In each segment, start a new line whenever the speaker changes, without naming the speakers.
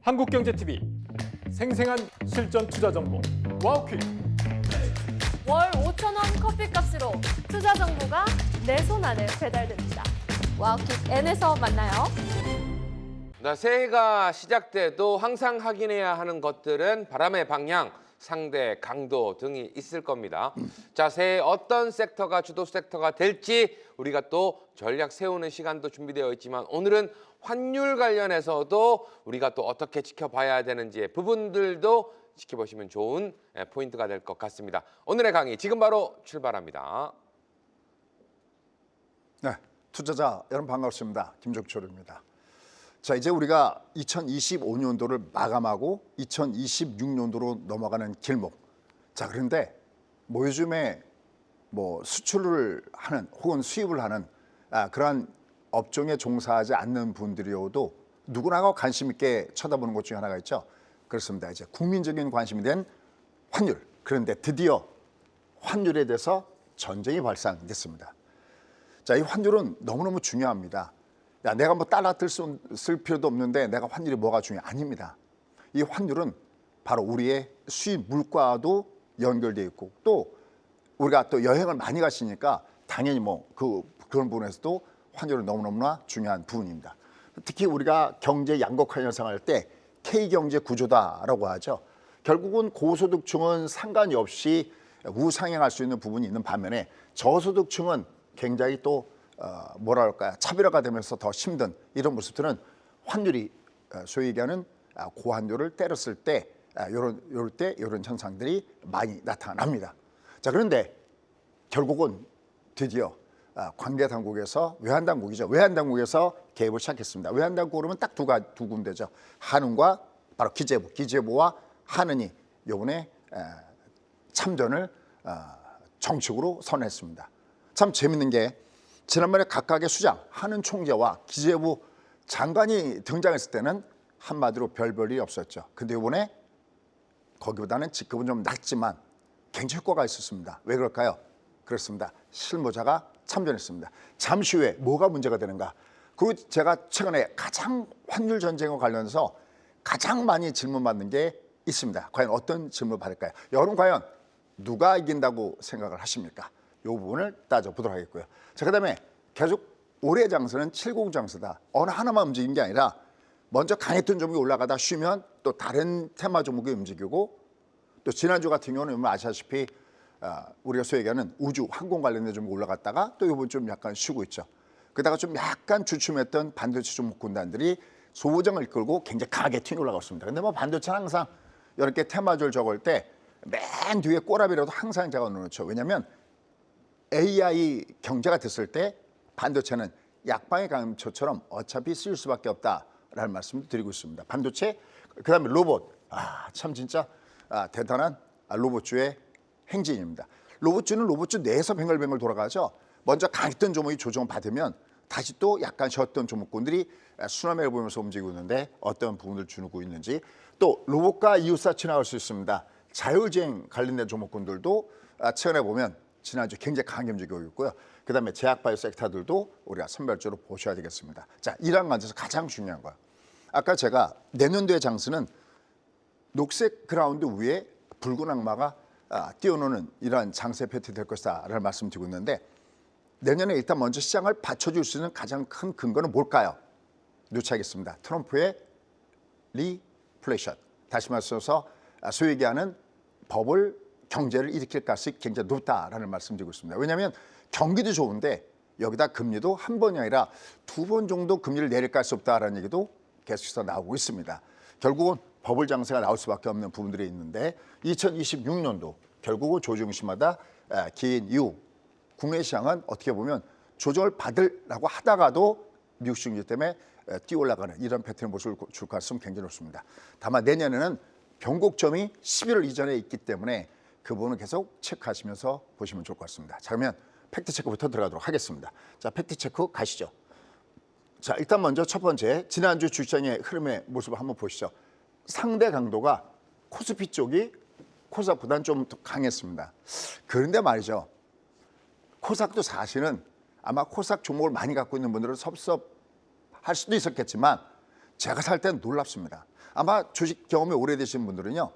한국경제TV 생생한 실전 투자 정보 와우퀴.
월 5,000원 커피값으로 투자 정보가 내 손 안에 배달됩니다. 와우킥 N에서 만나요.
새해가 시작돼도 항상 확인해야 하는 것들은 바람의 방향, 상대 강도 등이 있을 겁니다. 자, 새해 어떤 섹터가 주도 섹터가 될지 우리가 또 전략 세우는 시간도 준비되어 있지만 오늘은 환율 관련해서도 우리가 또 어떻게 지켜봐야 되는지의 부분들도 지켜보시면 좋은 포인트가 될 것 같습니다. 오늘의 강의 지금 바로 출발합니다.
네, 투자자 여러분 반갑습니다. 김종철입니다. 자, 이제 우리가 2025년도를 마감하고 2026년도로 넘어가는 길목. 자, 그런데 요즘에 수출을 하는 혹은 수입을 하는 그러한 업종에 종사하지 않는 분들이어도 누구나가 관심 있게 쳐다보는 것 중에 하나가 있죠. 그렇습니다. 이제 국민적인 관심이 된 환율. 그런데 드디어 환율에 대해서 전쟁이 발생됐습니다. 자, 이 환율은 너무너무 중요합니다. 야, 내가 달러 쓸 필요도 없는데 내가 환율이 뭐가 중요해? 아닙니다. 이 환율은 바로 우리의 수입 물가도 연결되어 있고 또 우리가 또 여행을 많이 가시니까 당연히 그런 부분에서도 환율은 너무너무나 중요한 부분입니다. 특히 우리가 경제 양극화 현상할 때 K경제 구조다라고 하죠. 결국은 고소득층은 상관이 없이 우상향할 수 있는 부분이 있는 반면에 저소득층은 굉장히 또 차별화가 되면서 더 힘든 이런 모습들은 환율이 소위 얘기하는 고환율을 때렸을 때 이런 현상들이 많이 나타납니다. 자, 그런데 결국은 드디어 관계당국에서 외환당국이죠. 외환당국에서 개입을 시작했습니다. 외환당국 그러면 딱 두 군데죠. 한은과 바로 기재부와 한은이 이번에 참전을 정식으로 선언했습니다. 참 재밌는 게 지난번에 각각의 수장, 한은 총재와 기재부 장관이 등장했을 때는 한마디로 별볼이 없었죠. 근데 이번에 거기보다는 직급은 좀 낮지만 굉장히 효과가 있었습니다. 왜 그럴까요? 그렇습니다. 실무자가 참전했습니다. 잠시 후에 뭐가 문제가 되는가? 그리고 제가 최근에 가장 환율 전쟁과 관련해서 가장 많이 질문받는 게 있습니다. 과연 어떤 질문을 받을까요? 여러분 과연 누가 이긴다고 생각을 하십니까? 이 부분을 따져보도록 하겠고요. 자, 그다음에 계속 올해 장세는 70 장세다. 어느 하나만 움직이는 게 아니라 먼저 강했던 종목이 올라가다 쉬면 또 다른 테마 종목이 움직이고 또 지난주 같은 경우는 아시다시피 우리가 소위 얘기하는 우주, 항공 관련된 종목이 올라갔다가 또 이번 좀 약간 쉬고 있죠. 그러다가 좀 약간 주춤했던 반도체 종목 군단들이 소정을 이끌고 굉장히 강하게 튀어 올라가고 있습니다. 근데 반도체는 항상 이렇게 테마주를 적을 때 맨 뒤에 꼬라비라도 항상 제가 넣어놓죠. 왜냐하면 AI 경제가 됐을 때 반도체는 약방의 감초처럼 어차피 쓰일 수밖에 없다라는 말씀을 드리고 있습니다. 반도체, 그다음에 로봇, 참 진짜 대단한 로봇주의 행진입니다. 로봇주는 로봇주 내에서 뱅글뱅글 돌아가죠. 먼저 강했던 종목이 조정을 받으면 다시 또 약간 쉬었던 종목군들이 순환매를 보면서 움직이고 있는데 어떤 부분을 주고 있는지 또 로봇과 이웃사치 나올 수 있습니다. 자율주행 관련된 종목군들도 최근에 보면 지난주 굉장히 강하게 움직이고 있고요. 그다음에 제약바이오 섹터들도 우리가 선별적으로 보셔야 되겠습니다. 자, 이러한 관점에서 가장 중요한 거예요. 아까 제가 내년도의 장세는 녹색 그라운드 위에 붉은 악마가 뛰어노는 이러한 장세 패턴이 될 것이다라는 말씀드리고 있는데 내년에 일단 먼저 시장을 받쳐줄 수 있는 가장 큰 근거는 뭘까요? 놓치겠습니다. 트럼프의 리플레이션. 다시 말해서 소위 얘기하는 버블 경제를 일으킬 가능성이 굉장히 높다라는 말씀드리고 있습니다. 왜냐하면 경기도 좋은데 여기다 금리도 한 번이 아니라 두 번 정도 금리를 내릴 수 없다라는 얘기도 계속해서 나오고 있습니다. 결국은 버블 장세가 나올 수밖에 없는 부분들이 있는데 2026년도 결국은 조정시마다 긴 이후 국내 시장은 어떻게 보면 조정을 받으려고 하다가도 미국 시장 때문에 뛰어올라가는 이런 패턴을 볼 줄 가능성은 굉장히 높습니다. 다만 내년에는 변곡점이 11월 이전에 있기 때문에 그 부분을 계속 체크하시면서 보시면 좋을 것 같습니다. 자, 그러면 팩트체크부터 들어가도록 하겠습니다. 자, 팩트체크 가시죠. 자, 일단 먼저 첫 번째 지난주 주시장의 흐름의 모습을 한번 보시죠. 상대 강도가 코스피 쪽이 코스닥보다는 좀 더 강했습니다. 그런데 말이죠. 코스닥도 사실은 아마 코스닥 종목을 많이 갖고 있는 분들은 섭섭할 수도 있었겠지만 제가 살 땐 놀랍습니다. 아마 주식 경험이 오래되신 분들은요.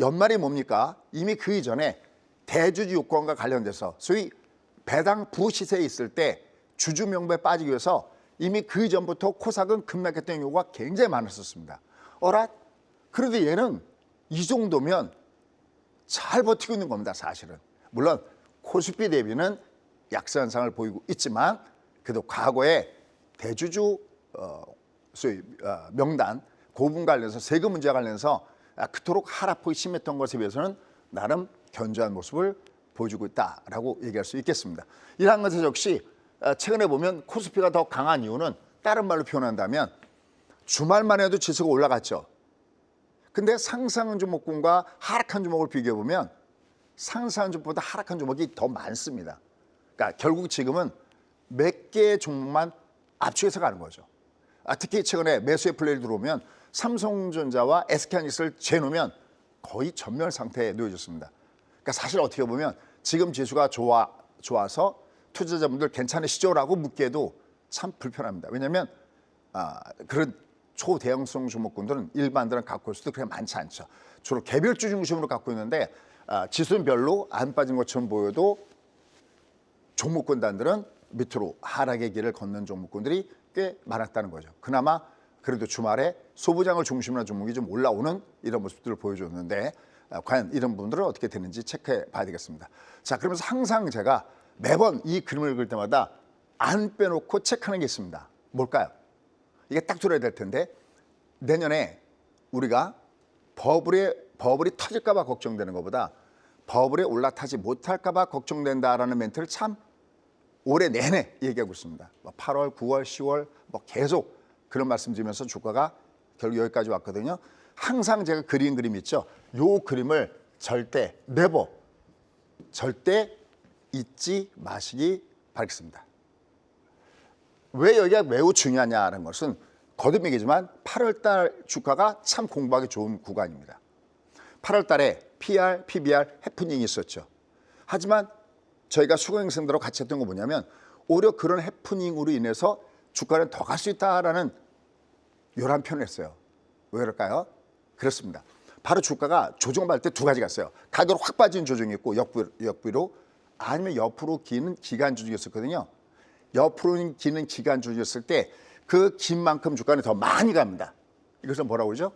연말이 뭡니까? 이미 그 이전에 대주주 요건과 관련돼서 소위 배당 부시세에 있을 때 주주 명부에 빠지기 위해서 이미 그 이전부터 코삭은 급락했던 경우가 굉장히 많았었습니다. 그런데 얘는 이 정도면 잘 버티고 있는 겁니다. 사실은. 물론 코스피 대비는 약세 현상을 보이고 있지만 그래도 과거에 대주주 소위 명단 고분 관련해서 세금 문제와 관련해서 그토록 하락폭이 심했던 것에 비해서는 나름 견조한 모습을 보여주고 있다라고 얘기할 수 있겠습니다. 이러한 것에 역시 최근에 보면 코스피가 더 강한 이유는 다른 말로 표현한다면 주말만 해도 지수가 올라갔죠. 근데 상승한 종목군과 하락한 종목을 비교해 보면 상승한 종목보다 하락한 종목이 더 많습니다. 그러니까 결국 지금은 몇 개의 종목만 압축해서 가는 거죠. 특히 최근에 매수의 플레이를 들어오면 삼성전자와 SK하이닉스를 재놓으면 거의 전멸 상태에 놓여졌습니다. 그러니까 사실 어떻게 보면 지금 지수가 좋아서 투자자분들 괜찮으시죠라고 묻기에도 참 불편합니다. 왜냐하면 그런 초대형성 종목군들은 일반들은 갖고 있을 수도 그렇게 많지 않죠. 주로 개별주 중심으로 갖고 있는데 지수는 별로 안 빠진 것처럼 보여도 종목군단들은 밑으로 하락의 길을 걷는 종목군들이 꽤 많았다는 거죠. 그나마 그래도 주말에 소부장을 중심으로 한 종목이 좀 올라오는 이런 모습들을 보여줬는데 과연 이런 분들은 어떻게 되는지 체크해 봐야 되겠습니다. 자, 그러면서 항상 제가 매번 이 그림을 그릴 때마다 안 빼놓고 체크하는 게 있습니다. 뭘까요? 이게 딱 들어야 될 텐데 내년에 우리가 버블이 터질까 봐 걱정되는 것보다 버블에 올라타지 못할까 봐 걱정된다라는 멘트를 참 올해 내내 얘기하고 있습니다. 8월, 9월, 10월 계속 그런 말씀 드리면서 주가가 결국 여기까지 왔거든요. 항상 제가 그린 그림 있죠. 요 그림을 절대 잊지 마시기 바라겠습니다. 왜 여기가 매우 중요하냐는 것은 거듭 얘기지만 8월 달 주가가 참 공부하기 좋은 구간입니다. 8월 달에 PR, PBR 해프닝이 있었죠. 하지만 저희가 수강생들하고 같이 했던 거 뭐냐면 오히려 그런 해프닝으로 인해서 주가는 더 갈 수 있다라는 요란 표현을 했어요. 왜 그럴까요? 그렇습니다. 바로 주가가 조정받을 때 두 가지가 있어요. 가격으로 확 빠진 조정이 있고 역부로 아니면 옆으로 기는 기간 조정이었었거든요. 옆으로 기는 기간 조정이었을 때 그 긴 만큼 주가는 더 많이 갑니다. 이것을 뭐라고 그러죠?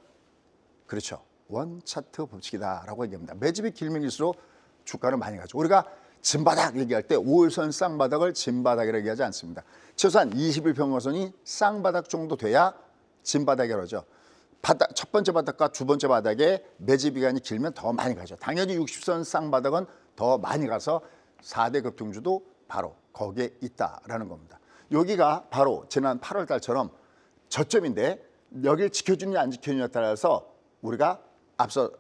그렇죠. 원차트 법칙이다라고 얘기합니다. 매집이 길면 길수록 주가는 많이 가죠. 우리가 진바닥 얘기할 때 5일선 쌍바닥을 진바닥이라고 얘기하지 않습니다. 최소한 21평선이 쌍바닥 정도 돼야 진바닥이라고 하죠. 첫 번째 바닥과 두 번째 바닥에 매집 기간이 길면 더 많이 가죠. 당연히 60선 쌍바닥은 더 많이 가서 4대 급등주도 바로 거기에 있다라는 겁니다. 여기가 바로 지난 8월 달처럼 저점인데 여기를 지켜주느냐 안 지켜주느냐에 따라서 우리가 앞서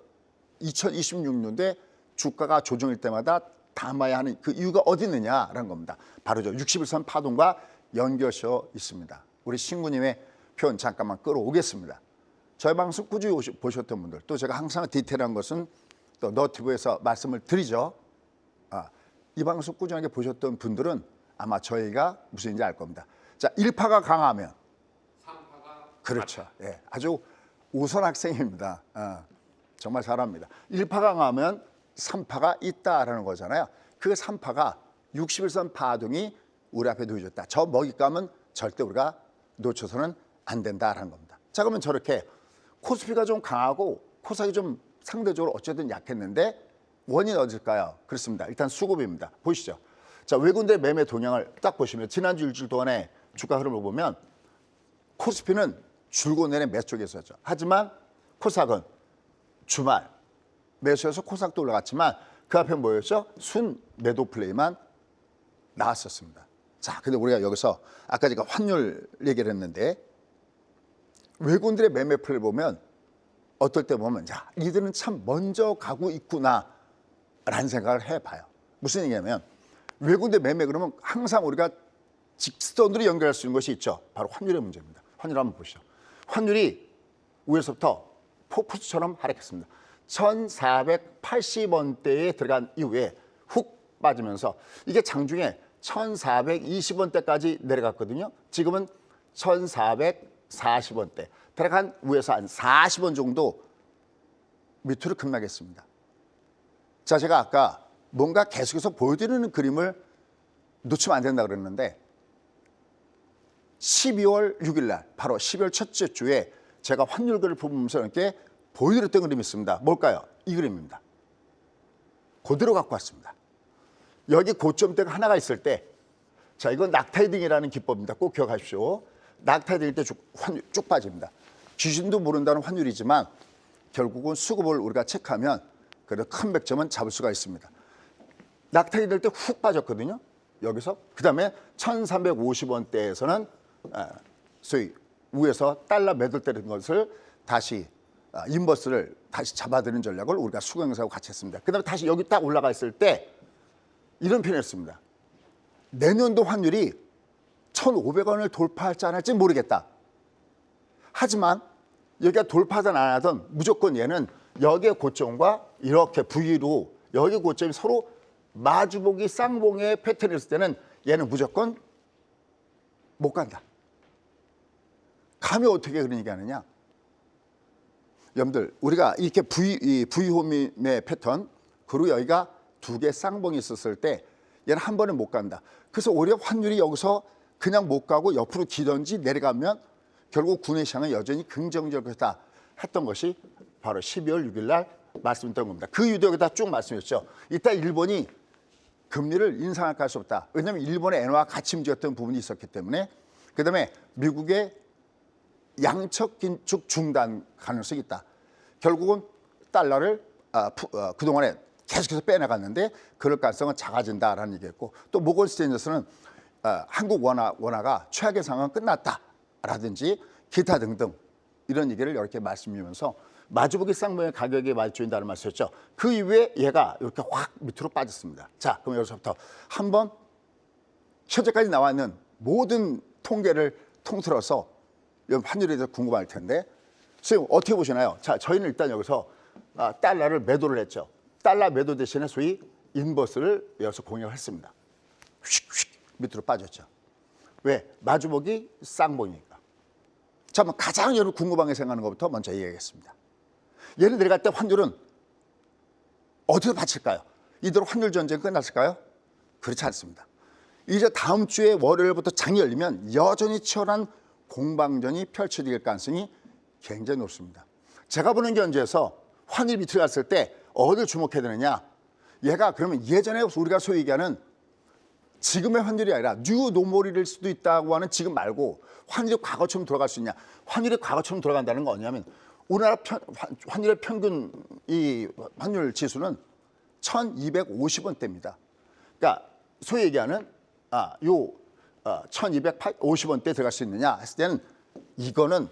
2026년도에 주가가 조정일 때마다 담아야 하는 그 이유가 어디 있느냐라는 겁니다. 바로 저 61선 파동과 연결되어 있습니다. 우리 신구님의 표현 잠깐만 끌어오겠습니다. 저희 방송 꾸준히 보셨던 분들, 또 제가 항상 디테일한 것은 또 너튜브에서 말씀을 드리죠. 이 방송 꾸준하게 보셨던 분들은 아마 저희가 무슨 얘기인지 알 겁니다. 자, 1파가 강하면 3파가 그렇죠. 예, 아주 우선 학생입니다. 정말 잘합니다. 1파가 강하면 3파가 있다라는 거잖아요. 그 3파가 61선 파동이 우리 앞에 놓여졌다. 저 먹잇감은 절대 우리가 놓쳐서는 안 된다라는 겁니다. 자, 그러면 저렇게 코스피가 좀 강하고 코스닥이 좀 상대적으로 어쨌든 약했는데 원인이 어딜까요? 그렇습니다. 일단 수급입니다. 보시죠. 자, 외국인들의 매매 동향을 딱 보시면 지난주 일주일 동안의 주가 흐름을 보면 코스피는 줄곧 내내 매수 쪽에 있었죠. 하지만 코스닥은 주말 매수해서 코스닥도 올라갔지만 그 앞에 뭐였죠? 순 매도 플레이만 나왔었습니다. 자, 근데 우리가 여기서 아까 제가 환율 얘기를 했는데 외국인들의 매매 플레이를 보면 어떨 때 보면 자, 이들은 참 먼저 가고 있구나 라는 생각을 해봐요. 무슨 얘기냐면 외국인들 매매 그러면 항상 우리가 직선으로 연결할 수 있는 것이 있죠. 바로 환율의 문제입니다. 환율 한번 보시죠. 환율이 위에서부터 폭포수처럼 하락했습니다. 1480원대에 들어간 이후에 훅 빠지면서 이게 장중에 1420원대까지 내려갔거든요. 지금은 1440원대. 대략 한 위에서 한 40원 정도 밑으로 급락했습니다. 자, 제가 아까 뭔가 계속해서 보여드리는 그림을 놓치면 안 된다 그랬는데 12월 6일 날 바로 12월 첫째 주에 제가 환율을 보면서 이렇게 보여드렸던 그림이 있습니다. 뭘까요? 이 그림입니다. 그대로 갖고 왔습니다. 여기 고점대가 하나가 있을 때, 자, 이건 낙타헤딩이라는 기법입니다. 꼭 기억하십시오. 낙타헤딩일 때 환율 쭉 빠집니다. 귀신도 모른다는 환율이지만 결국은 수급을 우리가 체크하면 그래도 큰 백점은 잡을 수가 있습니다. 낙타헤딩일 때 훅 빠졌거든요. 여기서 그다음에 1350원대에서는 소위 위에서 달러 매도되는 것을 다시 인버스를 다시 잡아드는 전략을 우리가 수강사하고 같이 했습니다. 그다음에 다시 여기 딱 올라가 있을 때 이런 표현했습니다. 내년도 환율이 1,500원을 돌파할지 안 할지 모르겠다. 하지만 여기가 돌파하든 안 하든 무조건 얘는 여기의 고점과 이렇게 V로 여기 고점이 서로 마주보기 쌍봉의 패턴이 있을 때는 얘는 무조건 못 간다. 감히 어떻게 그런 얘기하느냐? 여러분들 우리가 이렇게 V홈의 패턴 그리고 여기가 두 개 쌍봉이 있었을 때 얘는 한 번에 못 간다. 그래서 오히려 환율이 여기서 그냥 못 가고 옆으로 기던지 내려가면 결국 국내 시장은 여전히 긍정적일 것이다 했던 것이 바로 12월 6일 날 말씀드렸던 겁니다. 그 이유도 여기다 쭉 말씀드렸죠. 이따 일본이 금리를 인상할 수 없다. 왜냐하면 일본의 엔화와 같이 움직였던 부분이 있었기 때문에. 그다음에 미국의 양적 긴축 중단 가능성이 있다. 결국은 달러를 그동안에 계속해서 빼나갔는데 그럴 가능성은 작아진다라는 얘기였고, 또 모건 스탠저스는 한국 원화가 최악의 상황은 끝났다라든지 기타 등등 이런 얘기를 이렇게 말씀드리면서 마주보기 쌍봉의 가격이 많이 조인다는 말씀이었죠. 그 이후에 얘가 이렇게 확 밑으로 빠졌습니다. 자, 그럼 여기서부터 한번 현재까지 나와 있는 모든 통계를 통틀어서 환율에 대해서 궁금할 텐데 선생님 어떻게 보시나요? 자, 저희는 일단 여기서 달러를 매도를 했죠. 달러 매도 대신에 소위 인버스를 여기서 공략을 했습니다. 휙휙 밑으로 빠졌죠. 왜? 마주보기 쌍봉이니까. 자, 뭐 가장 여러분 궁금한 게 생각하는 것부터 먼저 얘기하겠습니다. 얘를 내려갈 때 환율은 어디서 받칠까요? 이대로 환율 전쟁이 끝났을까요? 그렇지 않습니다. 이제 다음 주에 월요일부터 장이 열리면 여전히 치열한 공방전이 펼쳐질 가능성이 굉장히 높습니다. 제가 보는 견지에서 환율 밑으로 갔을 때 어디를 주목해야 되느냐? 얘가 그러면 예전에 우리가 소위 얘기하는 지금의 환율이 아니라 뉴 노멀일 수도 있다고 하는 지금 말고 환율이 과거처럼 돌아갈 수 있냐? 환율이 과거처럼 돌아간다는 건 뭐냐면 우리나라 환율의 평균 이 환율 지수는 1,250원대입니다. 그러니까 소위 얘기하는 1,250원대 들어갈 수 있느냐 했을 때는 이거는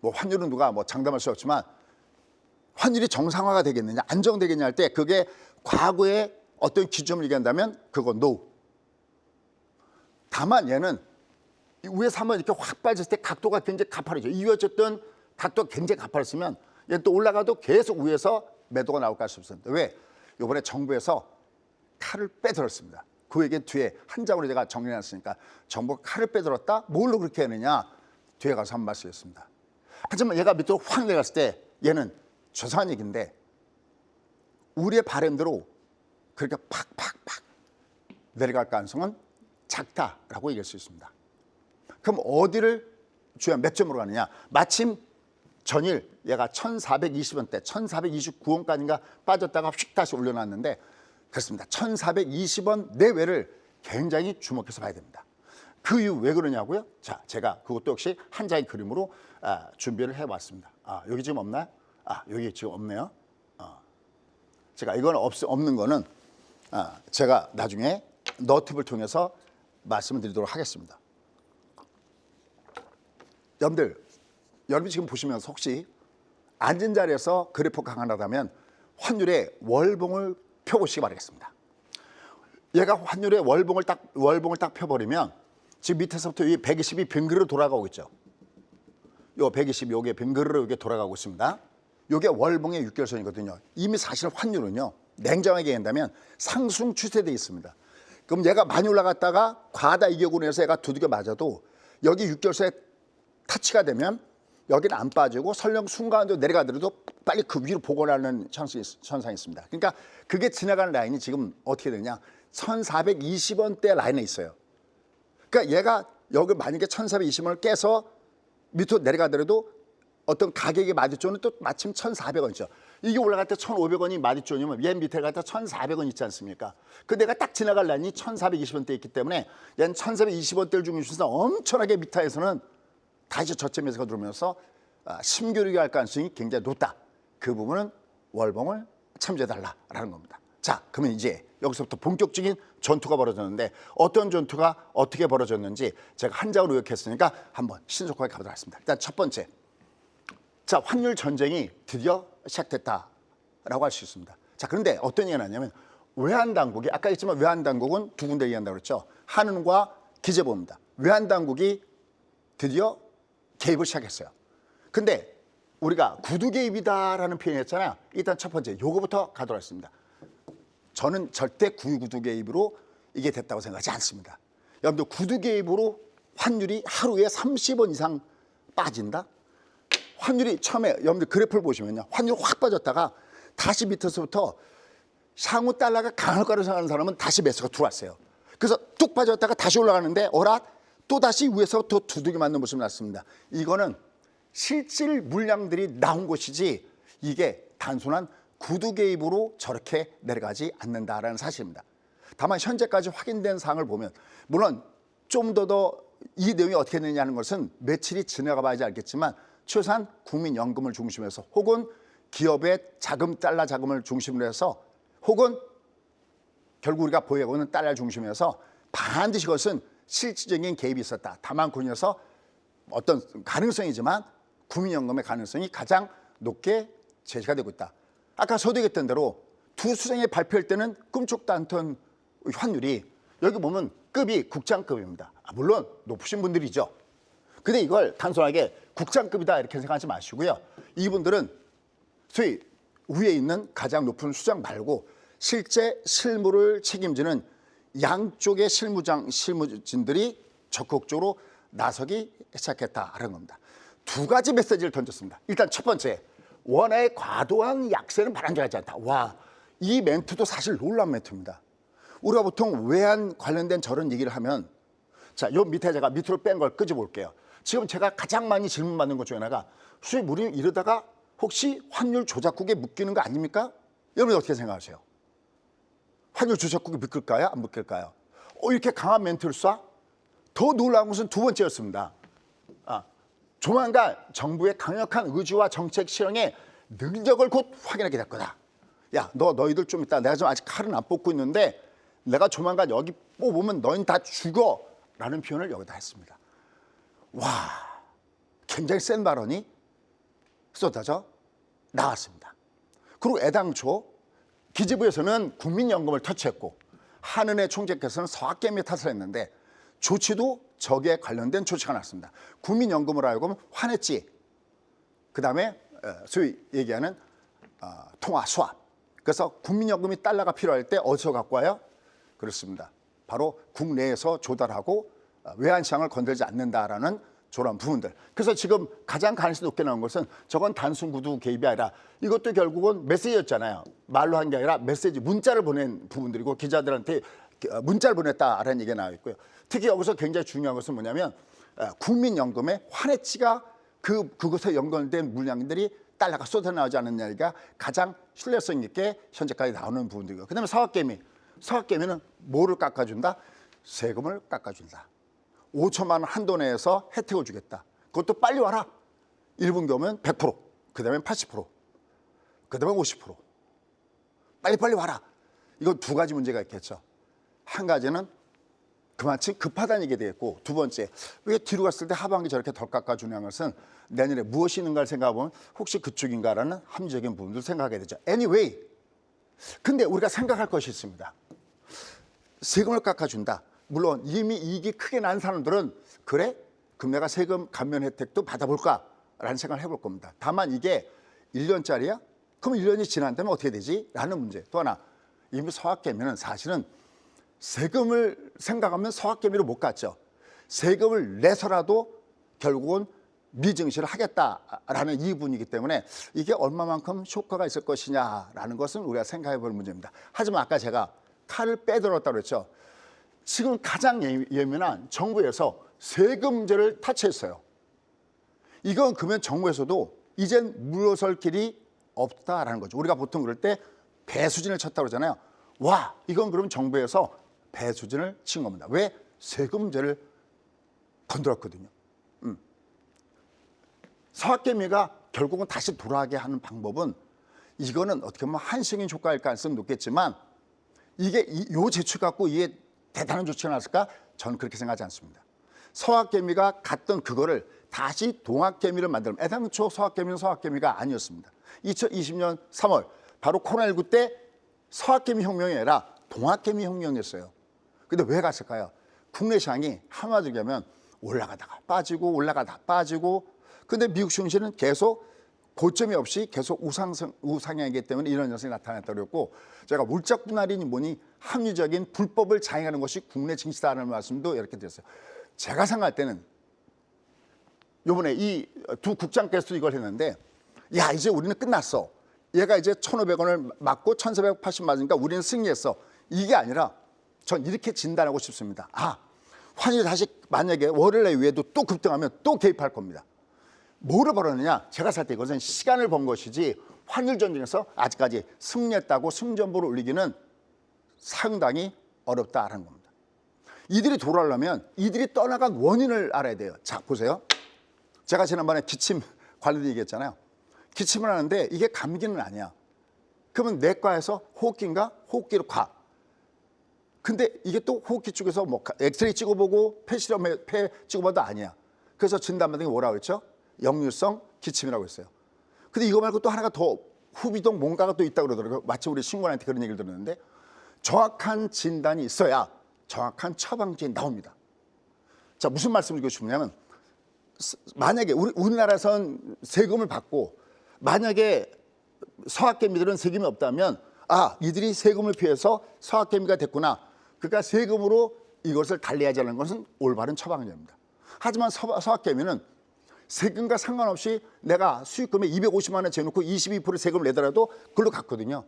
뭐 환율은 누가 뭐 장담할 수 없지만 환율이 정상화가 되겠느냐 안정되겠냐 할 때 그게 과거의 어떤 기준을 얘기한다면 그건 no. 다만 얘는 위에서 한번 이렇게 확 빠졌을 때 각도가 굉장히 가파르죠. 이어졌던 각도가 굉장히 가파랐으면 얘는 또 올라가도 계속 위에서 매도가 나올 가능성이 없습니다. 왜? 이번에 정부에서 칼을 빼들었습니다. 그 얘기 뒤에 한 장으로 제가 정리해놨으니까 정부가 칼을 빼들었다? 뭘로 그렇게 하느냐? 뒤에 가서 한번 말씀드렸습니다. 하지만 얘가 밑으로 확 내려갔을 때 얘는 죄송한 얘기인데 우리의 바람대로 그렇게 팍팍팍 내려갈 가능성은 작다라고 얘기할 수 있습니다. 그럼 어디를 주요 몇 점으로 가느냐? 마침 전일 얘가 1,420원대, 1,429원까지인가 빠졌다가 휙 다시 올려놨는데 그렇습니다. 1,420원 내외를 굉장히 주목해서 봐야 됩니다. 그 이유 왜 그러냐고요? 자, 제가 그것도 역시 한 장의 그림으로 준비를 해왔습니다. 여기 지금 없나요? 여기 지금 없네요. 제가 이건 없는 거는 제가 나중에 너튜브를 통해서 말씀을 드리도록 하겠습니다. 여러분이 지금 보시면서 혹시 앉은 자리에서 그래프가 가능하다면 환율의 월봉을 펴보시기 바라겠습니다. 얘가 환율의 월봉을 딱 펴버리면 지금 밑에서부터 이 120이 빙그르 돌아가고 있죠. 요 120이 요게 빙그르 이게 돌아가고 있습니다. 요게 월봉의 6개월선이거든요. 이미 사실 환율은요. 냉정하게 얘기한다면 상승 추세되어 있습니다. 그럼 얘가 많이 올라갔다가 과다 이격으로 해서 얘가 두들겨 맞아도 여기 6개월선에 타치가 되면 여기는 안 빠지고 설령 순간적으로 내려가더라도 빨리 그 위로 복원하는 현상이 있습니다. 그러니까 그게 지나가는 라인이 지금 어떻게 되냐? 1420원대 라인에 있어요. 그러니까 얘가 여기 만약에 1420원을 깨서 밑으로 내려가더라도 어떤 가격의 마디존은 또 마침 1,400원이죠. 이게 올라갈 때 1,500원이 마디존이면 얘 밑에 갈 때 1,400원 있지 않습니까? 그 내가 딱 지나갈 라인이 1,420원대 있기 때문에 얘는 1,420원대를 중심으로 엄청나게 밑에서는 다시 저점에서 들어오면서 심교류가 할 가능성이 굉장히 높다. 그 부분은 월봉을 참조해달라라는 겁니다. 자, 그러면 이제 여기서부터 본격적인 전투가 벌어졌는데 어떤 전투가 어떻게 벌어졌는지 제가 한 장으로 요약했으니까 한번 신속하게 가보도록 하겠습니다. 일단 첫 번째, 자, 환율 전쟁이 드디어 시작됐다라고 할 수 있습니다. 자, 그런데 어떤 얘기가 나냐면 외환당국이 아까 했지만 외환당국은 두 군데 얘기한다고 그랬죠. 한은과 기재부입니다. 외환당국이 드디어 개입을 시작했어요. 근데 우리가 구두 개입이다라는 표현했잖아요. 일단 첫 번째 요거부터 가도록 하겠습니다. 저는 절대 구두 개입으로 이게 됐다고 생각하지 않습니다. 여러분들 구두 개입으로 환율이 하루에 30원 이상 빠진다? 환율이 처음에 여러분들 그래프를 보시면요. 환율이 확 빠졌다가 다시 밑에서부터 향후 달러가 강할 거라고 생각하는 사람은 다시 매수가 들어왔어요. 그래서 뚝 빠졌다가 다시 올라가는데 또 다시 위에서 더 두들겨 맞는 모습이 났습니다. 이거는 실질 물량들이 나온 것이지 이게 단순한 구두 개입으로 저렇게 내려가지 않는다라는 사실입니다. 다만 현재까지 확인된 사항을 보면 물론 좀 더 이 내용이 어떻게 되느냐는 것은 며칠이 지나가 봐야지 알겠지만 최소한 국민연금을 중심으로 해서 혹은 기업의 자금, 달러 자금을 중심으로 해서 혹은 결국 우리가 보유하고 있는 달러 중심으로 해서 반드시 그것은 실질적인 개입이 있었다. 다만 그 녀석 어떤 가능성이지만 국민연금의 가능성이 가장 높게 제시가 되고 있다. 아까 서두 얘기했던 대로 두 수장이 발표할 때는 꿈쩍도 않던 환율이 여기 보면 급이 국장급입니다. 물론 높으신 분들이죠. 근데 이걸 단순하게 국장급이다 이렇게 생각하지 마시고요. 이분들은 소위 위에 있는 가장 높은 수장 말고 실제 실무를 책임지는 양쪽의 실무진들이 적극적으로 나서기 시작했다라는 겁니다. 두 가지 메시지를 던졌습니다. 일단 첫 번째, 원화의 과도한 약세는 바람직하지 않다. 와, 이 멘트도 사실 놀라운 멘트입니다. 우리가 보통 외환 관련된 저런 얘기를 하면 자, 요 밑에 제가 밑으로 뺀 걸 끄집어 볼게요. 지금 제가 가장 많이 질문받는 것 중에 하나가 수익 우리 이러다가 혹시 환율 조작국에 묶이는 거 아닙니까? 여러분 어떻게 생각하세요? 환율 조작국에 묶일까요? 안 묶일까요? 이렇게 강한 멘트를 쏴? 더 놀라운 것은 두 번째였습니다. 조만간 정부의 강력한 의지와 정책 실행의 능력을 곧 확인하게 될 거다. 야, 너희들 좀 있다. 내가 좀 아직 칼은 안 뽑고 있는데 내가 조만간 여기 뽑으면 너희는 다 죽어. 라는 표현을 여기다 했습니다. 와, 굉장히 센 발언이 쏟아져 나왔습니다. 그리고 애당초 기재부에서는 국민연금을 터치했고 한은의 총재께서는 서학개미 탓을 했는데 조치도 저기에 관련된 조치가 났습니다. 국민연금을 알고 환했지. 그다음에 소위 얘기하는 통화 수합. 그래서 국민연금이 달러가 필요할 때 어디서 갖고 와요? 그렇습니다. 바로 국내에서 조달하고 외환시장을 건들지 않는다라는 저런 부분들. 그래서 지금 가장 가능성이 높게 나온 것은 저건 단순 구두 개입이 아니라 이것도 결국은 메시지였잖아요. 말로 한 게 아니라 메시지, 문자를 보낸 부분들이고 기자들한테 문자를 보냈다라는 얘기가 나와 있고요. 특히 여기서 굉장히 중요한 것은 뭐냐면 국민연금의 환해치가 그것에 연관된 물량들이 달러가 쏟아나오지 않는 얘기가 가장 신뢰성 있게 현재까지 나오는 부분들이고, 그다음에 서학개미는 뭐를 깎아준다? 세금을 깎아준다. 5천만 원 한도 내에서 혜택을 주겠다. 그것도 빨리 와라. 1분 경우면 100%, 그 다음에 80%, 그 다음에 50%. 빨리빨리 와라. 이건 두 가지 문제가 있겠죠. 한 가지는 그만큼 급하다는 얘기가 되겠고, 두 번째, 왜 뒤로 갔을 때 하반기 저렇게 덜 깎아주냐는 것은 내년에 무엇이 있는가를 생각해보면 혹시 그쪽인가라는 합리적인 부분도 생각하게 되죠. Anyway, 근데 우리가 생각할 것이 있습니다. 세금을 깎아준다. 물론 이미 이익이 크게 난 사람들은 그래? 그럼 내가 세금 감면 혜택도 받아볼까라는 생각을 해볼 겁니다. 다만 이게 1년짜리야? 그럼 1년이 지난다면 어떻게 되지? 라는 문제. 또 하나, 이미 서학개미는 사실은 세금을 생각하면 서학개미로 못 갔죠. 세금을 내서라도 결국은 미증시를 하겠다라는 이분이기 때문에 이게 얼마만큼 효과가 있을 것이냐라는 것은 우리가 생각해 볼 문제입니다. 하지만 아까 제가 칼을 빼들었다고 그랬죠. 지금 가장 예민한 정부에서 세금제를 타치했어요. 이건 그러면 정부에서도 이젠 물러설 길이 없다라는 거죠. 우리가 보통 그럴 때 배수진을 쳤다고 그러잖아요. 와, 이건 그럼 정부에서 배수진을 친 겁니다. 왜? 세금제를 건드렸거든요. 서학개미가 결국은 다시 돌아가게 하는 방법은 이거는 어떻게 보면 한시적인 효과일 가능성이 높겠지만 이게 요 제출 갖고 이게 대단한 조치가 나왔을까? 저는 그렇게 생각하지 않습니다. 서학개미가 갔던 그거를 다시 동학개미를 만들면 애당초 서학개미는 서학개미가 아니었습니다. 2020년 3월 바로 코로나19 때 서학개미 혁명이 아니라 동학개미 혁명이었어요. 근데 왜 갔을까요? 국내 시장이 한마디로 얘기하면 올라가다가 빠지고 올라가다가 빠지고 근데 미국 증시는 계속 고점이 없이 계속 우상향이기 때문에 이런 현상이 나타났다고 그랬고 제가 물적 분할이니 뭐니 합리적인 불법을 자행하는 것이 국내 증시다라는 말씀도 이렇게 드렸어요. 제가 생각할 때는 요번에 이 두 국장께서도 이걸 했는데 야 이제 우리는 끝났어. 얘가 이제 1,500원을 맞고 1,480 맞으니까 우리는 승리했어. 이게 아니라 전 이렇게 진단하고 싶습니다. 아, 환율이 다시 만약에 월요일 이후에도 또 급등하면 또 개입할 겁니다. 뭐를 벌었느냐? 제가 살 때 이것은 시간을 번 것이지 환율 전쟁에서 아직까지 승리했다고 승전보를 올리기는 상당히 어렵다라는 겁니다. 이들이 돌아오려면 이들이 떠나간 원인을 알아야 돼요. 자, 보세요. 제가 지난번에 기침 관리도 얘기했잖아요. 기침을 하는데 이게 감기는 아니야. 그러면 내과에서 호흡기인가? 호흡기로 가. 근데 이게 또 호흡기 쪽에서 뭐 엑스레이 찍어보고 폐 찍어봐도 아니야. 그래서 진단받은 게 뭐라고 했죠? 역류성 기침이라고 했어요. 근데 이거 말고 또 하나가 더 후비동 뭔가가 또 있다고 그러더라고요. 마치 우리 신고한테 그런 얘기를 들었는데 정확한 진단이 있어야 정확한 처방전이 나옵니다. 자, 무슨 말씀을 드리고 싶냐면 만약에 우리나라에선 세금을 받고 만약에 서학개미들은 세금이 없다면 아, 이들이 세금을 피해서 서학개미가 됐구나. 그러니까 세금으로 이것을 달래야지 하는 것은 올바른 처방전입니다. 하지만 서학개미는 세금과 상관없이 내가 수익금에 250만 원 재놓고 22% 세금을 내더라도 그걸로 갔거든요.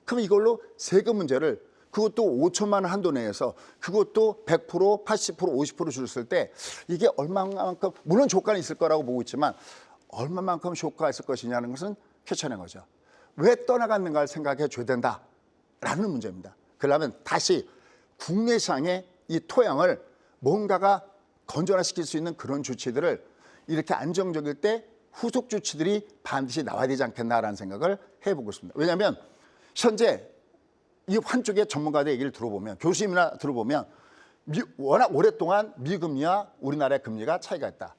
그럼 이걸로 세금 문제를 그것도 5천만 원 한도 내에서 그것도 100%, 80%, 50% 줄였을 때 이게 얼마만큼 물론 효과는 있을 거라고 보고 있지만 얼마만큼 효과가 있을 것이냐는 것은 퀘스천인 거죠. 왜 떠나갔는가를 생각해 줘야 된다라는 문제입니다. 그러려면 다시 국내 시장의 이 토양을 뭔가가 건전화시킬 수 있는 그런 조치들을 이렇게 안정적일 때 후속 조치들이 반드시 나와야 되지 않겠나라는 생각을 해보고 있습니다. 왜냐하면 현재 이 한쪽의 전문가들 얘기를 들어보면 교수님이나 들어보면 워낙 오랫동안 미금리와 우리나라의 금리가 차이가 있다.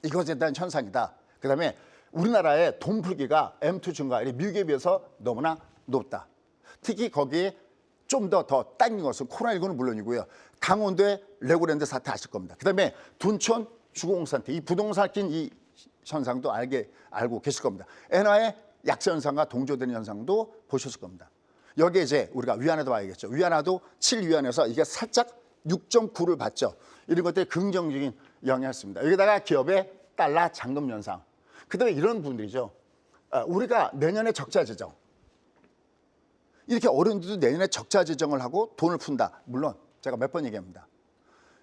이것에 대한 현상이다. 그다음에 우리나라의 돈 풀기가 M2 증가율이 미국에 비해서 너무나 높다. 특히 거기에 좀 더 당긴 것은 코로나19는 물론이고요. 강원도의 레고랜드 사태 아실 겁니다. 그다음에 둔촌 주공사태 이 부동산 낀 이 현상도 알고 계실 겁니다. 엔화의 약세 현상과 동조되는 현상도 보셨을 겁니다. 여기에 이제 우리가 위안화도 봐야겠죠. 위안화도 7위안에서 이게 살짝 6.9를 받죠. 이런 것들이 긍정적인 영향을 했습니다. 여기다가 기업의 달러 잠금 현상. 그다음에 이런 분들이죠. 우리가 내년에 적자 재정. 이렇게 어른들도 내년에 적자 재정을 하고 돈을 푼다. 물론 제가 몇 번 얘기합니다.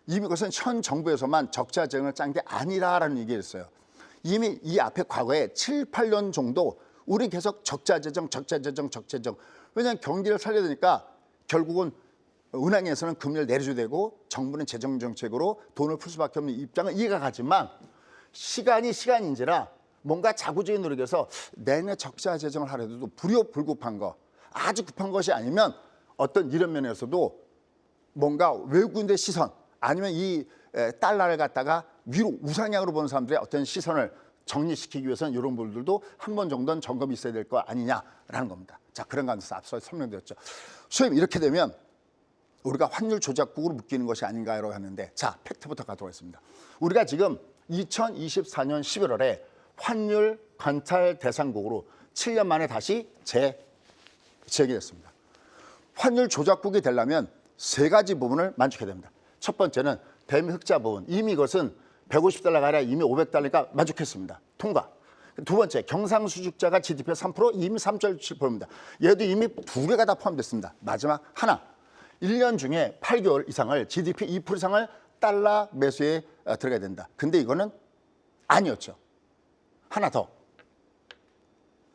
이미 그것은 현 정부에서만 적자 재정을 짠 게 아니라라는 얘기를 했어요. 이미 이 앞에 과거에 7, 8년 정도 우리 계속 적자 재정. 왜냐하면 경기를 살려야 되니까 결국은 은행에서는 금리를 내려줘야 되고 정부는 재정 정책으로 돈을 풀 수밖에 없는 입장은 이해가 가지만 시간인지라 뭔가 자구적인 노력에서 내내 적자 재정을 하려도 불급한 거 아주 급한 것이 아니면 어떤 이런 면에서도 뭔가 외국인의 시선 아니면 이 달러를 갖다가 위로 우상향으로 보는 사람들의 어떤 시선을 정리시키기 위해서는 이런 분들도 한 번 정도는 점검이 있어야 될 거 아니냐라는 겁니다. 자, 그런 관점에서 앞서 설명드렸죠. 선생님 이렇게 되면 우리가 환율 조작국으로 묶이는 것이 아닌가라고 하는데 자, 팩트부터 가도록 하겠습니다. 우리가 지금 2024년 11월에 환율 관찰 대상국으로 7년 만에 다시 재개됐습니다. 환율 조작국이 되려면 세 가지 부분을 만족해야 됩니다. 첫 번째는 대미 흑자 부분. 이미 이것은 150달러가 아니라 이미 500달러니까 만족했습니다. 통과. 두 번째, 경상수직자가 GDP의 3% 이미 3.7%입니다. 얘도 이미 두 개가 다 포함됐습니다. 마지막 하나, 1년 중에 8개월 이상을 GDP 2% 이상을 달러 매수에 들어가야 된다. 근데 이거는 아니었죠. 하나 더.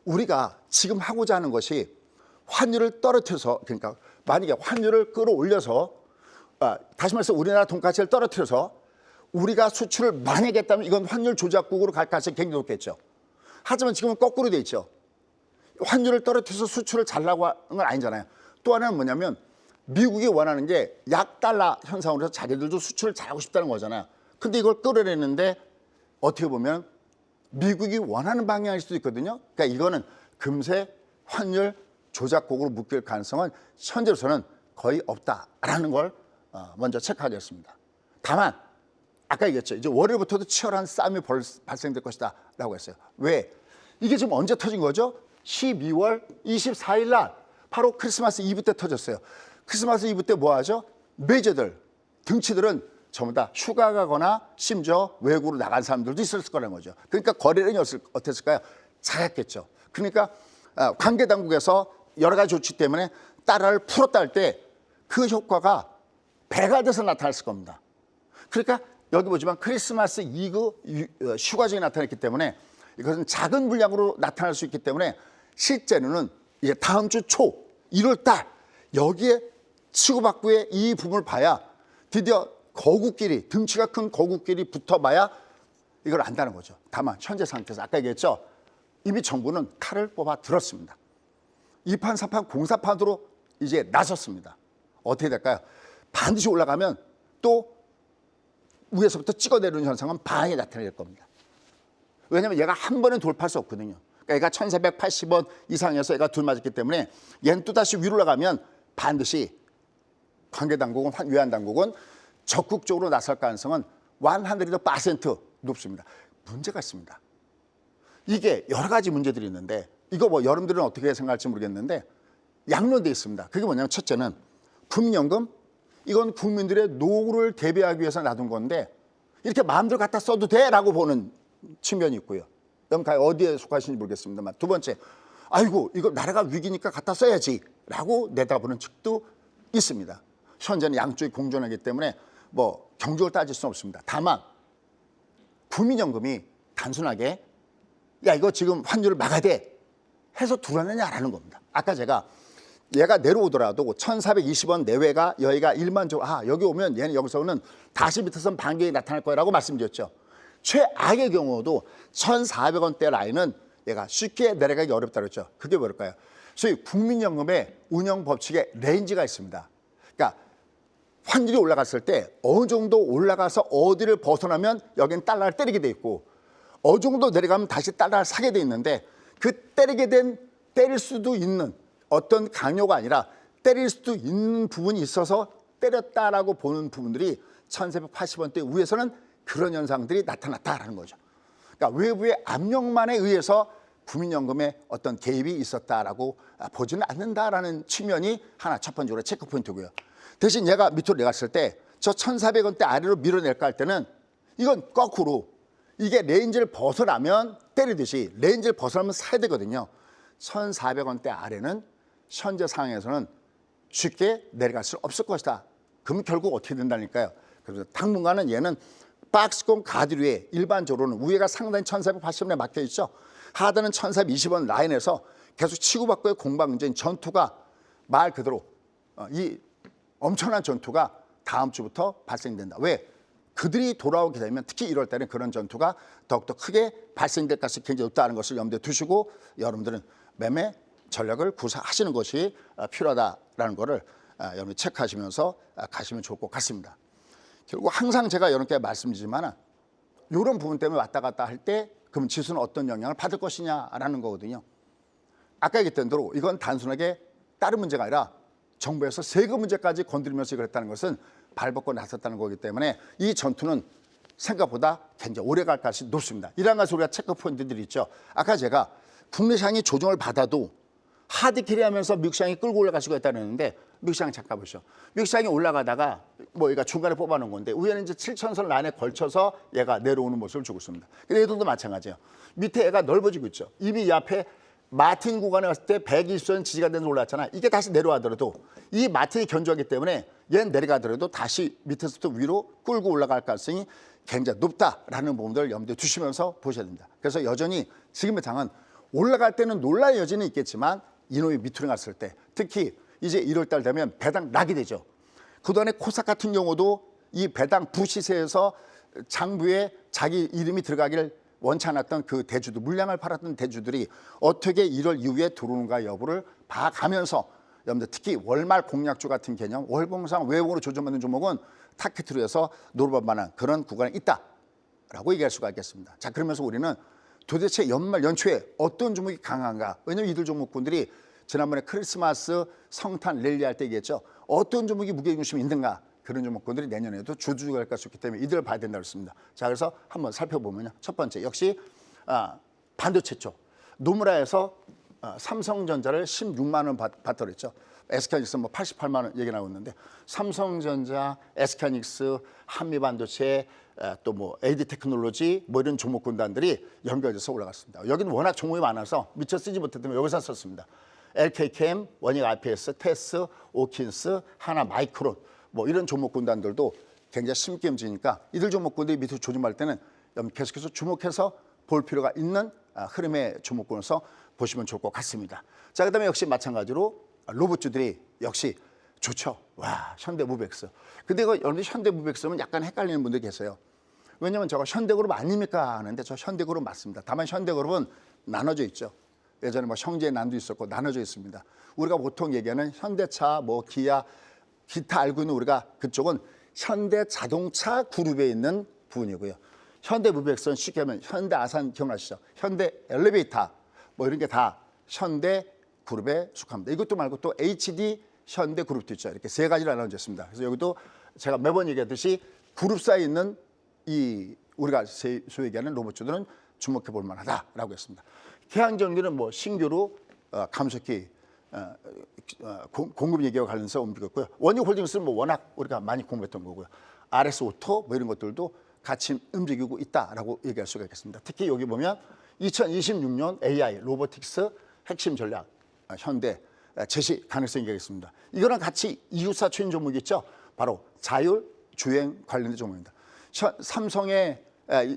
우리가 지금 하고자 하는 것이 환율을 떨어뜨려서, 그러니까 만약에 환율을 끌어올려서 다시 말해서 우리나라 돈가스를 떨어뜨려서 우리가 수출을 만약에 했다면 이건 환율 조작국으로 갈 가능성이 굉장히 높겠죠. 하지만 지금은 거꾸로 돼 있죠. 환율을 떨어뜨려서 수출을 잘라고 하는 건 아니잖아요. 또 하나는 뭐냐면 미국이 원하는 게 약달러 현상으로 해서 자기들도 수출을 잘하고 싶다는 거잖아요. 근데 이걸 끌어내는데 어떻게 보면 미국이 원하는 방향일 수도 있거든요. 그러니까 이거는 금세 환율 조작국으로 묶일 가능성은 현재로서는 거의 없다라는 걸 먼저 체크하겠습니다. 다만 아까 얘기했죠. 이제 월요일부터도 치열한 싸움이 발생될 것이다 라고 했어요. 왜? 이게 지금 언제 터진 거죠? 12월 24일 날 바로 크리스마스 이브 때 터졌어요. 크리스마스 이브 때 뭐 하죠? 메이저들, 등치들은 전부 다 휴가 가거나 심지어 외국으로 나간 사람들도 있었을 거라는 거죠. 그러니까 거래량이 어땠을까요? 작았겠죠. 그러니까 관계당국에서 여러 가지 조치 때문에 달러를 풀었다 할 때 그 효과가 배가 돼서 나타났을 겁니다. 그러니까 여기 보지만 크리스마스 이브 휴가중에 나타났기 때문에 이것은 작은 물량으로 나타날 수 있기 때문에 실제로는 이제 다음 주 초 1월 달 여기에 치고받고의 이 부분을 봐야 드디어 거국끼리, 등치가 큰 거국끼리 붙어봐야 이걸 안다는 거죠. 다만 현재 상태에서 아까 얘기했죠. 이미 정부는 칼을 뽑아 들었습니다. 2판, 4판, 공사판으로 이제 나섰습니다. 어떻게 될까요? 반드시 올라가면 또 위에서부터 찍어내리는 현상은 반응이 나타날 겁니다. 왜냐하면 얘가 한 번은 돌파할 수 없거든요. 그러니까 얘가 1480원 이상에서 얘가 둘 맞았기 때문에 얘는 또다시 위로 올라가면 반드시 관계당국은, 외환당국은 적극적으로 나설 가능성은 100% 높습니다. 문제가 있습니다. 이게 여러 가지 문제들이 있는데 이거 뭐 여러분들은 어떻게 생각할지 모르겠는데 양론되어 있습니다. 그게 뭐냐면 첫째는 국민연금, 이건 국민들의 노후를 대비하기 위해서 놔둔 건데 이렇게 마음대로 갖다 써도 돼라고 보는 측면이 있고요. 여러분 어디에 속하시는지 모르겠습니다만 두 번째, 아이고 이거 나라가 위기니까 갖다 써야지라고 내다보는 측도 있습니다. 현재는 양쪽이 공존하기 때문에 뭐 경적을 따질 수는 없습니다. 다만 국민연금이 단순하게 야 이거 지금 환율을 막아야 돼 해서 두라느냐라는 겁니다. 아까 제가 얘가 내려오더라도 1420원 내외가 여기가 일반적으로 여기 오면 얘는 여기서는 다시 밑에선 반격이 나타날 거라고 말씀드렸죠. 최악의 경우도 1,400원대 라인은 얘가 쉽게 내려가기 어렵다고 했죠. 그게 뭘까요? 소위 국민연금의 운영 법칙에 레인지가 있습니다. 그러니까 환율이 올라갔을 때 어느 정도 올라가서 어디를 벗어나면 여기는 달러를 때리게 돼 있고 어느 정도 내려가면 다시 달러를 사게 돼 있는데 그 때릴 수도 있는 어떤 강요가 아니라 때릴 수도 있는 부분이 있어서 때렸다라고 보는 부분들이 1,480원대 위에서는 그런 현상들이 나타났다라는 거죠. 그러니까 외부의 압력만에 의해서 국민연금에 어떤 개입이 있었다라고 보지는 않는다라는 측면이 하나 첫 번째로 체크 포인트고요. 대신 얘가 밑으로 내갔을 때 저 1,400원대 아래로 밀어낼까 할 때는 이건 거꾸로 이게 레인지를 벗어나면 때리듯이 레인지를 벗어나면 사야 되거든요. 1,400원대 아래는 현재 상황에서는 쉽게 내려갈 수 없을 것이다. 그럼 결국 어떻게 된다니까요. 그래서 당분간은 얘는 박스권 가드 위에 일반적으로는 위에가 상당히 1,480원에 막혀 있죠. 하단은 1,420원 라인에서 계속 치고받고의 공방전인 전투가 말 그대로 이 엄청난 전투가 다음 주부터 발생된다. 왜? 그들이 돌아오게 되면 특히 1월 달에 그런 전투가 더욱더 크게 발생될 가능성이 굉장히 높다는 것을 염두에 두시고 여러분들은 매매 전략을 구사하시는 것이 필요하다라는 것을 여러분이 체크하시면서 가시면 좋을 것 같습니다. 결국 항상 제가 여러분께 말씀드리지만 이런 부분 때문에 왔다 갔다 할 때 그럼 지수는 어떤 영향을 받을 것이냐라는 거거든요. 아까 얘기했던 대로 이건 단순하게 다른 문제가 아니라 정부에서 세금 문제까지 건드리면서 이걸 했다는 것은 발벗고 나섰다는 거기 때문에 이 전투는 생각보다 굉장히 오래 갈 가능성이 높습니다. 이러한 것을 우리가 체크 포인트들이 있죠. 아까 제가 국내 시장이 조정을 받아도 하드캐리하면서 미국 시장이 끌고 올라갈 수가 있다는 했는데 미국시장 잠깐 보시죠. 미국시장이 올라가다가 뭐 얘가 중간에 뽑아놓은 건데 위에는 이제 7천선 라인에 걸쳐서 얘가 내려오는 모습을 주고 있습니다. 근데 얘들도 마찬가지예요. 밑에 얘가 넓어지고 있죠. 이미 이 앞에 마틴 구간에 왔을 때 120선 지지가 되는 올랐잖아. 이게 다시 내려가더라도 이 마틴이 견조하기 때문에 얘는 내려가더라도 다시 밑에서부터 위로 끌고 올라갈 가능성이 굉장히 높다라는 부분들을 염두에 두시면서 보셔야 됩니다. 그래서 여전히 지금의 장은 올라갈 때는 놀랄 여지는 있겠지만 이놈이 밑으로 갔을 때 특히 이제 1월 달 되면 배당 락이 되죠. 그동안에 코스닥 같은 경우도 이 배당 부시세에서 장부에 자기 이름이 들어가기를 원치 않았던 그 대주들, 물량을 팔았던 대주들이 어떻게 1월 이후에 들어오는가 여부를 봐가면서 여러분들 특히 월말 공약주 같은 개념, 월봉상 외국으로 조정받는 종목은 타켓으로 해서 노려볼 만한 그런 구간에 있다라고 얘기할 수가 있겠습니다. 자, 그러면서 우리는 도대체 연말 연초에 어떤 종목이 강한가? 왜냐하면 이들 종목군들이 지난번에 크리스마스 성탄 랠리할 때 얘기했죠. 어떤 종목이 무게중심이 있는가? 그런 종목군들이 내년에도 주주가 갈 수 있기 때문에 이들을 봐야 된다고 했습니다. 자, 그래서 한번 살펴보면요. 첫 번째 역시 반도체 쪽 노무라에서 삼성전자를 16만 원 받더랬죠. SK하이닉스 뭐 88만 원 얘기 나오고 있는데 삼성전자, SK하이닉스, 한미반도체 또 뭐 AD테크놀로지 뭐 이런 종목군단들이 연결돼서 올라갔습니다. 여기는 워낙 종목이 많아서 미처 쓰지 못했던 거 여기서 썼습니다. LK캠, 원익 RPS, 테스, 오킨스, 하나마이크론 뭐 이런 종목군단들도 굉장히 심기 움직이니까 이들 종목군들이 밑으로 조정할 때는 계속해서 주목해서 볼 필요가 있는 흐름의 종목군에서 보시면 좋을 것 같습니다. 자, 그다음에 역시 마찬가지로 로봇주들이 역시 좋죠. 와, 현대무백스. 근데 이거 여러분들 현대무백스는 약간 헷갈리는 분들이 계세요. 왜냐면 저거 현대그룹 아닙니까 하는데 저 현대그룹 맞습니다. 다만 현대그룹은 나눠져 있죠. 예전에 뭐 형제 난도 있었고 나눠져 있습니다. 우리가 보통 얘기하는 현대차, 뭐 기아, 기타 알고 있는 우리가 그쪽은 현대자동차 그룹에 있는 부분이고요. 현대무백스는 쉽게 하면 현대아산 기억나시죠? 현대엘리베이터 뭐 이런 게 다 현대그룹에 속합니다. 이것도 말고 또 HD 현대그룹도 있죠. 이렇게 세 가지로 나눠져 있습니다. 그래서 여기도 제가 매번 얘기하듯이 그룹사에 있는 이 우리가 소위 얘기하는 로봇주들은 주목해 볼 만하다라고 했습니다. 계양전기는 뭐 신규로 감속기 공급 얘기와 관련해서 움직였고요. 원유홀딩스는 뭐 워낙 우리가 많이 공부했던 거고요. RS오토 뭐 이런 것들도 같이 움직이고 있다라고 얘기할 수가 있겠습니다. 특히 여기 보면 2026년 AI 로보틱스 핵심 전략 현대 제시 가능성이 있겠습니다. 이거랑 같이 이웃사촌 종목이 있죠. 바로 자율 주행 관련된 종목입니다. 삼성의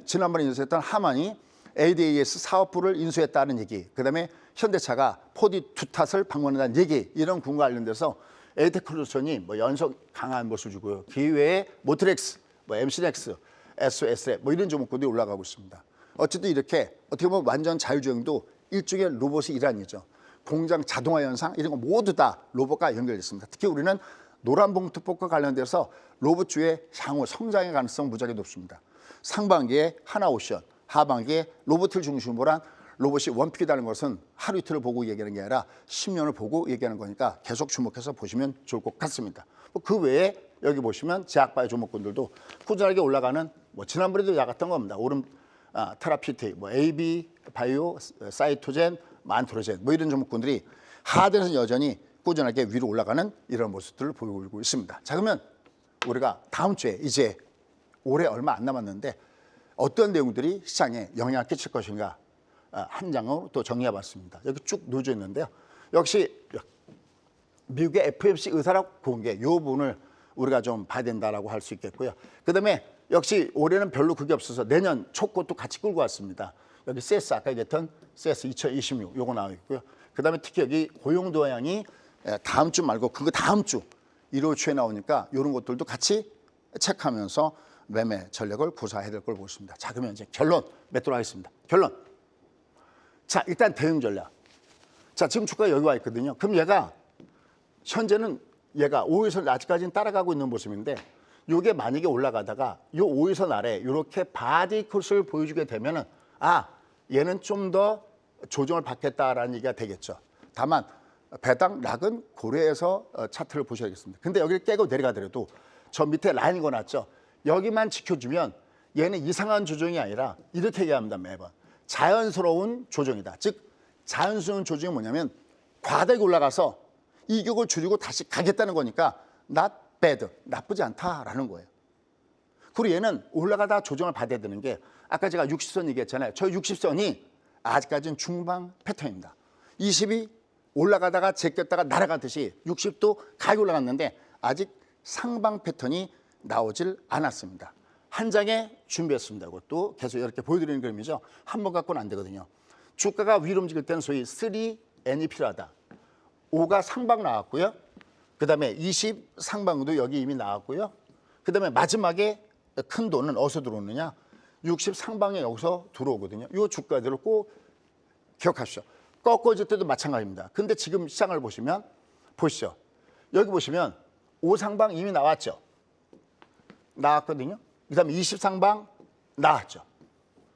지난번에 인수했던 하만이 ADAS 사업부를 인수했다는 얘기, 그다음에 현대차가 포디 두탓을 방문한다는 얘기, 이런 군과 관련돼서 에이테크로션이 뭐 연속 강한 모습을 주고요. 기회에 모트렉스, 뭐 MC넥스, SOS 뭐 이런 종목들이 올라가고 있습니다. 어쨌든 이렇게 어떻게 보면 완전 자율주행도 일종의 로봇의 일환이죠. 공장 자동화 현상 이런 거 모두 다 로봇과 연결됐습니다. 특히 우리는 노란봉투법과 관련돼서 로봇주의 향후 성장의 가능성 무지하게 높습니다. 상반기에 하나오션, 하반기에 로봇을 중심으로 한 로봇이 원픽이라는 것은 하루 이틀을 보고 얘기하는 게 아니라 10년을 보고 얘기하는 거니까 계속 주목해서 보시면 좋을 것 같습니다. 그 외에 여기 보시면 제약바이오 종목군들도 꾸준하게 올라가는 뭐 지난번에도 나갔던 겁니다. 오름 테라피틱, 뭐 AB 바이오, 사이토젠, 만트로젠 뭐 이런 종목군들이 하단에서 여전히 꾸준하게 위로 올라가는 이런 모습들을 보이고 있습니다. 자, 그러면 우리가 다음 주에 이제 올해 얼마 안 남았는데 어떤 내용들이 시장에 영향을 끼칠 것인가 한 장으로 또 정리해봤습니다. 여기 쭉 놓여져 있는데요. 역시 미국의 FOMC 의사락 공개 이 부분을 우리가 좀 봐야 된다라고 할 수 있겠고요. 그다음에 역시 올해는 별로 그게 없어서 내년 초것도 같이 끌고 왔습니다. 여기 세스 아까 얘기했던 세스 2026 요거 나와 있고요. 그다음에 특히 여기 고용 도양이 다음 주 말고 그거 다음 주 1월 초에 나오니까 이런 것들도 같이 체크하면서 매매 전략을 구사해야 될 걸 보겠습니다. 자, 그러면 이제 결론 맺도록 하겠습니다. 결론. 자, 일단 대응 전략. 자, 지금 주가가 여기 와 있거든요. 그럼 얘가 현재는 얘가 5일선 아직까지는 따라가고 있는 모습인데 이게 만약에 올라가다가 이 5일선 아래 이렇게 바디컷을 보여주게 되면은 얘는 좀 더 조정을 받겠다라는 얘기가 되겠죠. 다만 배당 락은 고려해서 차트를 보셔야겠습니다. 근데 여기를 깨고 내려가더라도 저 밑에 라인이 거놨죠. 여기만 지켜주면 얘는 이상한 조정이 아니라 이렇게 얘기합니다. 매번 자연스러운 조정이다. 즉 자연스러운 조정이 뭐냐면 과다하게 올라가서 이격을 줄이고 다시 가겠다는 거니까 not bad, 나쁘지 않다라는 거예요. 그리고 얘는 올라가다 조정을 받아야 되는 게 아까 제가 60선 얘기했잖아요. 저 60선이 아직까지는 중방 패턴입니다. 20이 올라가다가 제꼈다가 날아가듯이 60도 가게 올라갔는데 아직 상방 패턴이 나오질 않았습니다. 한 장에 준비했습니다. 그것도 계속 이렇게 보여드리는 그림이죠. 한 번 갖고는 안 되거든요. 주가가 위로 움직일 때는 소위 3N이 필요하다. 5가 상방 나왔고요. 그 다음에 20 상방도 여기 이미 나왔고요. 그 다음에 마지막에 큰 돈은 어디서 들어오느냐? 60 상방에 여기서 들어오거든요. 이 주가들을 꼭 기억하시죠. 꺾어질 때도 마찬가지입니다. 근데 지금 시장을 보시면 보시죠. 여기 보시면 5 상방 이미 나왔죠. 나왔거든요. 그 다음에 20 상방 나왔죠.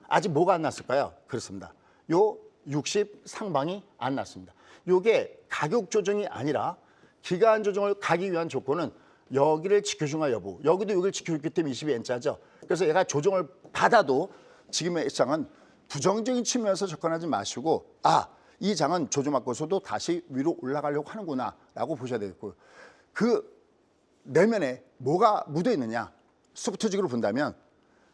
아직 뭐가 안 났을까요? 그렇습니다. 요 60 상방이 안 났습니다. 요게 가격 조정이 아니라 기간 조정을 가기 위한 조건은 여기를 지켜주나 여부. 여기도 여기를 지켜줬기 때문에 20이 N자죠. 그래서 얘가 조정을 받아도 지금의 시장은 부정적인 측면에서 접근하지 마시고 이 장은 조정받고서도 다시 위로 올라가려고 하는구나 라고 보셔야 되겠고요. 그 내면에 뭐가 묻어 있느냐. 소프트직으로 본다면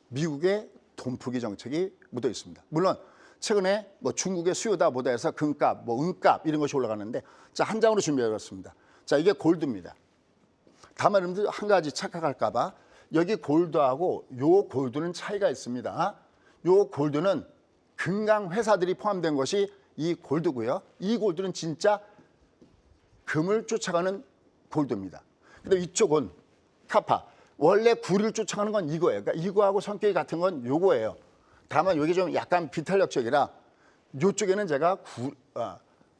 미국의 돈푸기 정책이 묻어 있습니다. 물론 최근에 뭐 중국의 수요다 보다 해서 금값, 뭐 은값 이런 것이 올라가는데 자, 한 장으로 준비해봤습니다. 자, 이게 골드입니다. 다만 여러분들 한 가지 착각할까 봐 여기 골드하고 요 골드는 차이가 있습니다. 요 골드는 금강 회사들이 포함된 것이 이 골드고요. 이 골드는 진짜 금을 쫓아가는 골드입니다. 근데 이쪽은 카파. 원래 구리를 쫓아가는 건 이거예요. 그러니까 이거하고 성격이 같은 건 요거예요. 다만 여기 좀 약간 비탄력적이라 이쪽에는 제가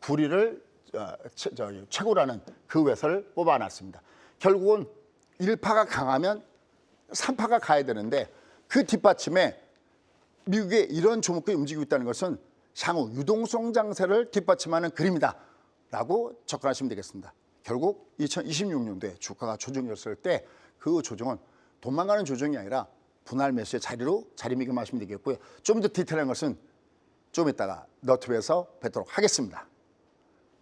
구리를 최고라는 그 회사를 뽑아놨습니다. 결국은 1파가 강하면 3파가 가야 되는데 그 뒷받침에 미국의 이런 종목이 움직이고 있다는 것은 향후 유동성 장세를 뒷받침하는 그림이다 라고 접근하시면 되겠습니다. 결국 2026년도에 주가가 조정이었을 때 그 조정은 도망가는 조정이 아니라 분할 매수의 자리로 자리매김하시면 되겠고요. 좀 더 디테일한 것은 좀 이따가 너튜브에서 뵙도록 하겠습니다.